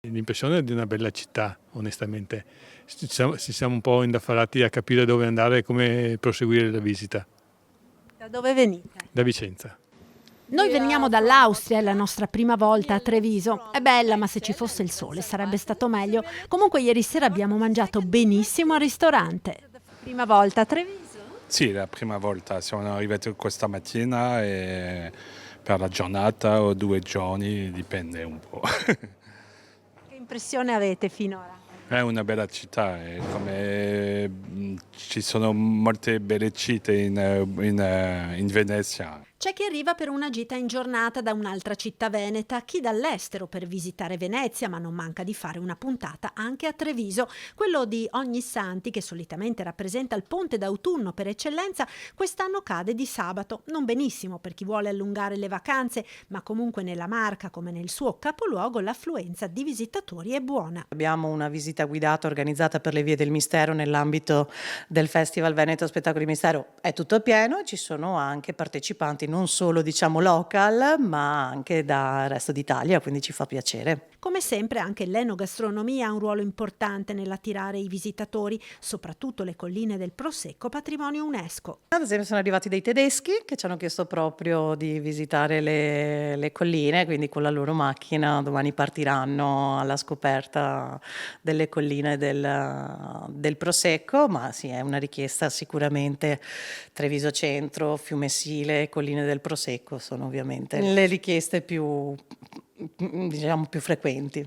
L'impressione di una bella città, onestamente. Ci siamo un po' indaffarati a capire dove andare e come proseguire la visita. Da dove venite? Da Vicenza. Noi veniamo dall'Austria, è la nostra prima volta a Treviso. È bella, ma se ci fosse il sole sarebbe stato meglio. Comunque ieri sera abbiamo mangiato benissimo al ristorante. Prima volta a Treviso? Sì, la prima volta. Siamo arrivati questa mattina e per la giornata o 2 giorni, dipende un po'. Che impressione avete finora? È una bella città, ci sono molte belle città in Venezia. C'è chi arriva per una gita in giornata da un'altra città veneta, chi dall'estero per visitare Venezia, ma non manca di fare una puntata anche a Treviso. Quello di Ognissanti, che solitamente rappresenta il ponte d'autunno per eccellenza, quest'anno cade di sabato. Non benissimo per chi vuole allungare le vacanze, ma comunque nella Marca, come nel suo capoluogo, l'affluenza di visitatori è buona. Abbiamo una visita guidata organizzata per le Vie del Mistero nell'ambito del Festival Veneto Spettacoli Mistero. È tutto pieno, ci sono anche partecipanti non solo local, ma anche dal resto d'Italia, quindi ci fa piacere. Come sempre anche l'enogastronomia ha un ruolo importante nell'attirare i visitatori, soprattutto le colline del Prosecco, patrimonio UNESCO. Ad esempio sono arrivati dei tedeschi che ci hanno chiesto proprio di visitare le colline, quindi con la loro macchina domani partiranno alla scoperta delle colline del Prosecco, ma sì, è una richiesta sicuramente. Treviso Centro, Fiumesile, colline del Prosecco sono ovviamente le richieste più frequenti.